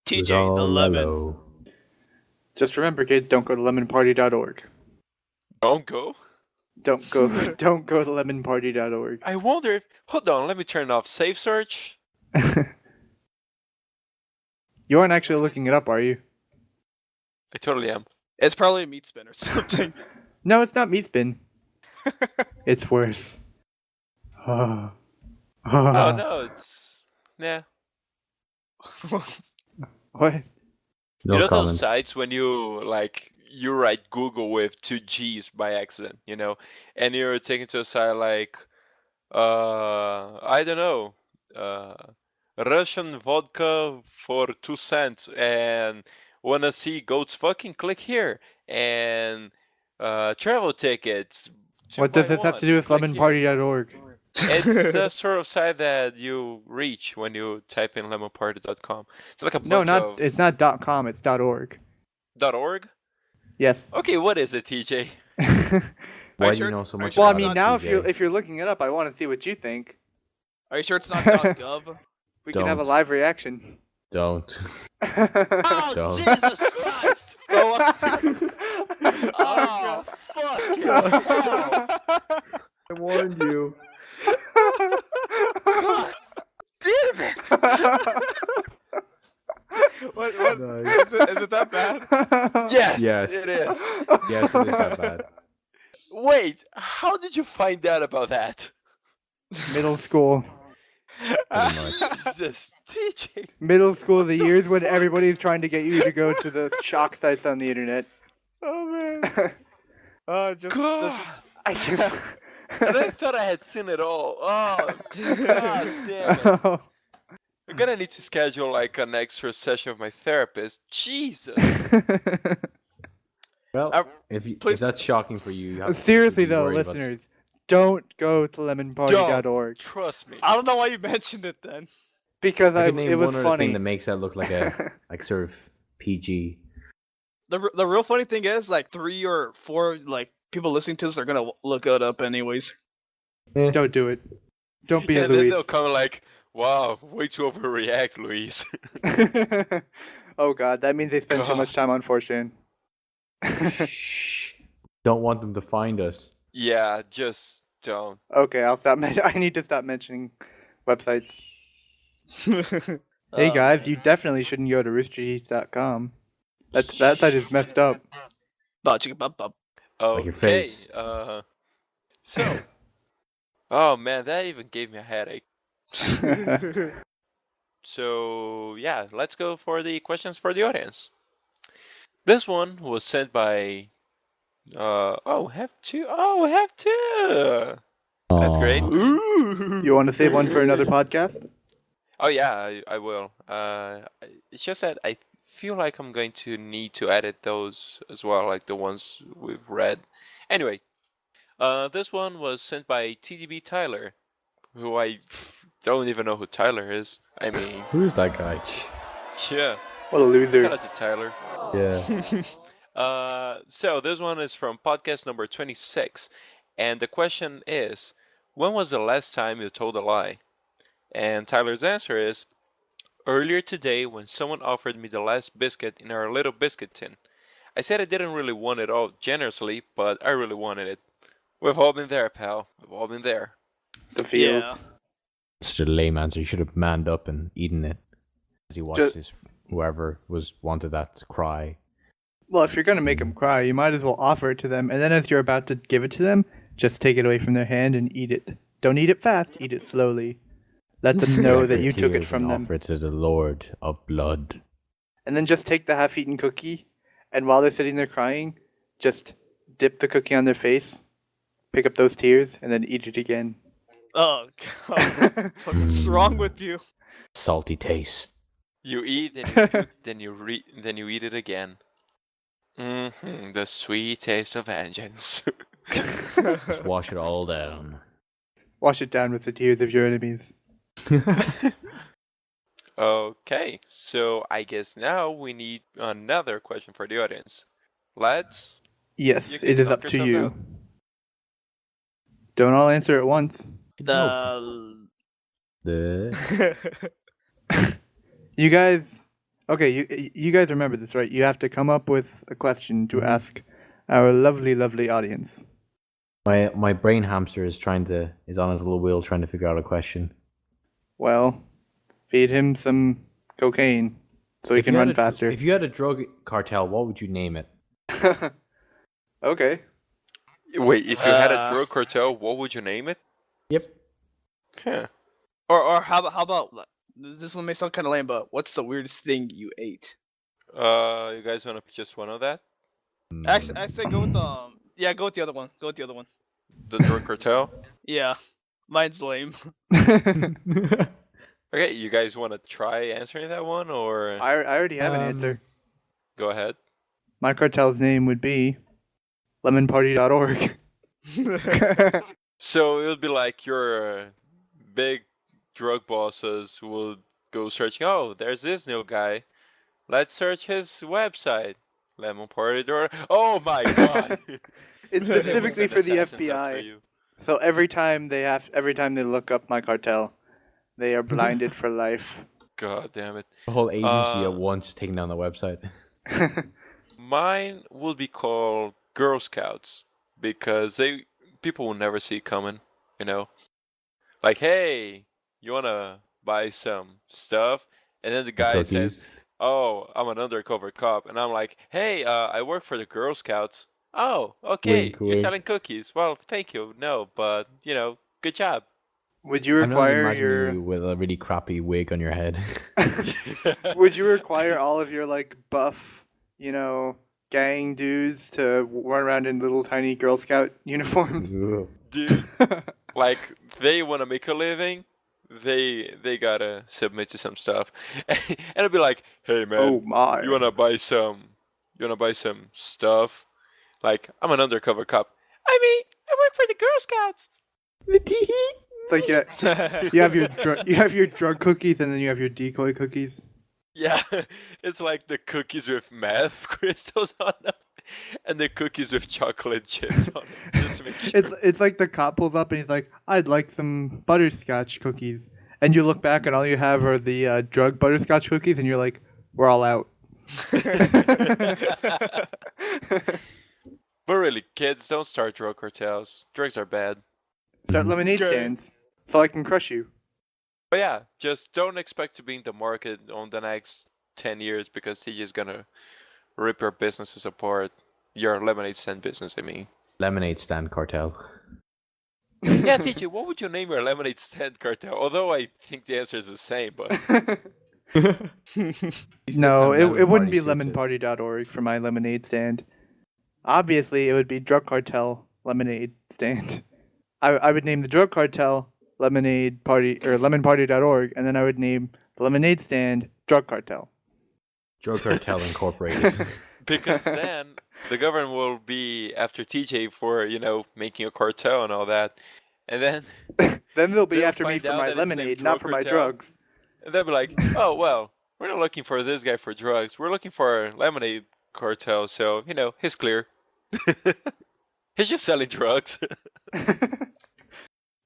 TJ the lemon. Mellow. Just remember, kids, don't go to lemonparty.org. Don't go. Don't go to lemonparty.org. I wonder if... Hold on, let me turn off Save Search. You aren't actually looking it up, are you? I totally am. It's probably a meat spin or something. No, it's not meat spin. It's worse. Oh no, it's... Nah. What? No you know comment. those sites when you write Google with 2 G's by accident, and you're taken to a site like, I don't know, Russian vodka for 2 cents, and wanna see goats fucking? Click here, and travel tickets. What does this have to do with lemonparty.org? It's the sort of site that you reach when you type in lemonparty.com. It's like a bunch It's not .com, it's .org. .org? Yes. Okay, what is it, TJ? Why do sure you know it's- so are you much sure Well, I about mean, it, now TJ? if you're looking it up, I want to see what you think. Are you sure it's not .gov? We can have a Don't. live reaction. Don't. Oh, Don't. Jesus Christ! Oh, fuck you! I warned you. God damn it! What? Nice. Is it that bad? Yes, Yes. it is. Yes, it is that bad. Wait, how did you find out about that? Middle school. Pretty much. Jesus, TJ. Middle school, the years when everybody's trying to get you to go to the shock sites on the internet. Oh man. God. I can... And I thought I had seen it all. Oh, God damn it. I'm gonna need to schedule like an extra session with my therapist. Jesus. Well, if that's shocking for you, you have Seriously to though, worry about listeners, don't go to lemonparty.org Trust me. I don't know why you mentioned it then. because I could name it was one other funny. thing that makes that look like a sort of PG. The real funny thing is, like 3 or 4 people listening to this are gonna look it up anyways. Don't do it. Don't be a And then they'll Luis. come like, wow, way to overreact, Luis. Oh god, that means they spend too God. much time on 4chan. Shh. Don't want them to find us. Yeah, just don't. Okay, I'll stop. I need to stop mentioning websites. Hey guys, you definitely shouldn't go to roosterteeth.com. That site is messed up. Bop, chicka, bop, bop. Okay. Like your face. So. Oh man, that even gave me a headache. So yeah, let's go for the questions for the audience. This one was sent by. We have two. Oh, we have two. That's great. Ooh. You want to save one for another podcast? Oh yeah, I will. It's just that I feel like I'm going to need to edit those as well, like the ones we've read. Anyway, this one was sent by TDBTyler, who I don't even know who Tyler is. I mean, Who's that guy? yeah. What a loser. Shout out to Tyler. Yeah. So this one is from podcast number 26, and the question is, when was the last time you told a lie? And Tyler's answer is, earlier today when someone offered me the last biscuit in our little biscuit tin. I said I didn't really want it all generously, but I really wanted it. We've all been there, pal. We've all been there. The feels. It's just a lame answer. You should have manned up and eaten it. As you watched this, whoever wanted that to cry. Well, if you're going to make them cry, you might as well offer it to them, and then as you're about to give it to them, just take it away from their hand and eat it. Don't eat it fast, eat it slowly. Let them know that you took it from them. Offer it to the Lord of Blood. And then just take the half-eaten cookie, and while they're sitting there crying, just dip the cookie on their face, pick up those tears, and then eat it again. Oh, God. What's wrong with you? Salty taste. You eat, and you cook, then you eat it again. The sweet taste of vengeance. Just wash it all down. Wash it down with the tears of your enemies. Okay, so I guess now we need another question for the audience. Lads? Yes, it is up to you. out. Don't all answer at once. The You guys... Okay, you guys remember this, right? You have to come up with a question to ask our lovely, lovely audience. my brain hamster is on his little wheel trying to figure out a question. Well, feed him some cocaine so he can run faster. If you had a drug cartel, what would you name it? Okay. Wait, if you had a drug cartel, what would you name it? Yep. Huh. Or how about this one may sound kind of lame, but what's the weirdest thing you ate? You guys want to pick just one of that? Actually, I say go with go with the other one. Go with the other one. The drug cartel? Yeah, mine's lame. Okay, you guys want to try answering that one, or I already have an answer. go ahead? My cartel's name would be lemonparty.org. So it would be like your big drug bosses will go searching. Oh, there's this new guy. Let's search his website. Lemon Party Door. Oh my god! It's specifically for the FBI. So every time they look up my cartel, they are blinded for life. God damn it! The whole agency at once taking down the website. Mine will be called Girl Scouts because people will never see it coming. You know, like, hey, you wanna buy some stuff? And then the guy says, "Oh, I'm an undercover cop," and I'm like, "Hey, I work for the Girl Scouts." Oh, okay, Wink, you're wink. selling cookies. Well, thank you. No, but good job. Would you I'm not require imagining you with a really crappy wig on your head. Would you require all of your buff, gang dudes to run around in little tiny Girl Scout uniforms? Dude, like they want to make a living. They gotta submit to some stuff, and it'll be like, "Hey man, Oh my! you wanna buy some stuff?" Like, I'm an undercover cop. I mean, I work for the Girl Scouts. It's like you have your drug cookies and then you have your decoy cookies. Yeah, it's like the cookies with meth crystals on them, and the cookies with chocolate chips on them. Just to make sure. It's like the cop pulls up and he's like, "I'd like some butterscotch cookies," and you look back and all you have are the drug butterscotch cookies, and you're like, "We're all out." But really, kids, don't start drug cartels. Drugs are bad. Start lemonade stands so I can crush you. But yeah, just don't expect to be in the market on the next 10 years because TJ is gonna rip your businesses apart. Your lemonade stand business, I mean. Lemonade stand cartel. Yeah, TJ, what would you name your lemonade stand cartel? Although I think the answer is the same, but... No, it wouldn't be Lemon lemonparty.org for my lemonade stand. Obviously, it would be Drug Cartel Lemonade Stand. I would name the Drug Cartel Lemonade Party or lemonparty.org, and then I would name the lemonade stand Drug Cartel. Drug Cartel Incorporated. Because then the government will be after TJ for, making a cartel and all that. And then... Then they'll be they'll after me find for out my that it's lemonade, named not Drug for my Cartel. drugs. And they'll be like, oh, well, we're not looking for this guy for drugs. We're looking for a lemonade cartel. So he's clear. He's just selling drugs.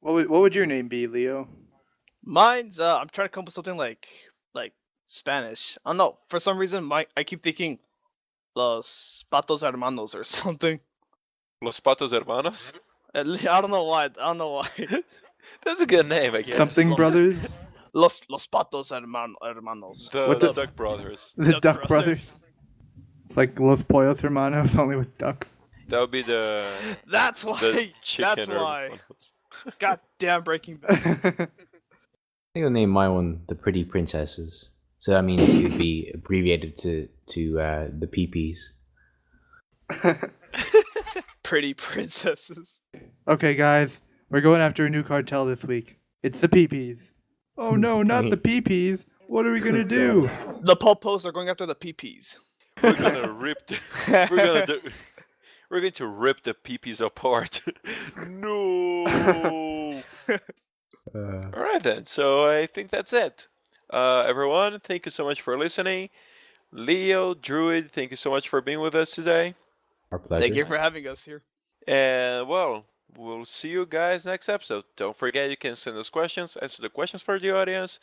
What would your name be, Leo? Mine's I'm trying to come up with something like Spanish. I don't know. For some reason, I keep thinking Los Patos Hermanos or something. Los Patos Hermanos. I don't know why. That's a good name, I guess. Something brothers. Los Patos Hermanos. The Duck Brothers. The Duck Brothers. It's like Los Pollos Hermanos, only with ducks. That would be the. That's why. The chicken That's why. Goddamn Breaking Bad. I think I'll name my one the Pretty Princesses. So that means it would be abbreviated to the PPs. Pretty Princesses. Okay, guys, we're going after a new cartel this week. It's the PPs. Oh no, not the PPs. What are we gonna do? The Popos are going after the PPs. We're gonna rip. We're going to rip the peepees apart. No. All right then. So I think that's it. Everyone, thank you so much for listening. Leo, Druid, thank you so much for being with us today. Our pleasure. Thank you for having us here. And well, we'll see you guys next episode. Don't forget you can send us questions, answer the questions for the audience,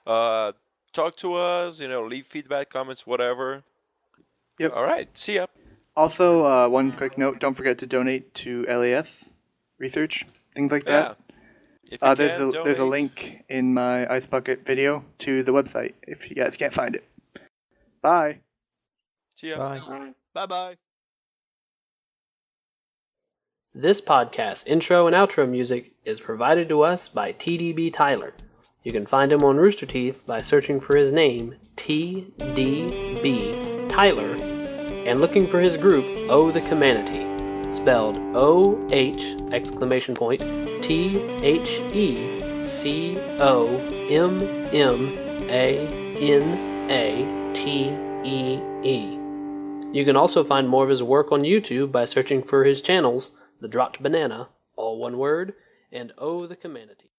talk to us, leave feedback, comments, whatever. Yep. All right. See ya. Also, one quick note: don't forget to donate to LAS research, things like that. Yeah. There's a link in my Ice Bucket video to the website if you guys can't find it. Bye. See ya. Bye. Bye-bye. This podcast intro and outro music is provided to us by TDBTyler. You can find him on Rooster Teeth by searching for his name, TDBTyler, and looking for his group, Oh the Humanity, spelled OHMMANATEE. You can also find more of his work on YouTube by searching for his channels, The Dropped Banana, all one word, and Oh the Humanity.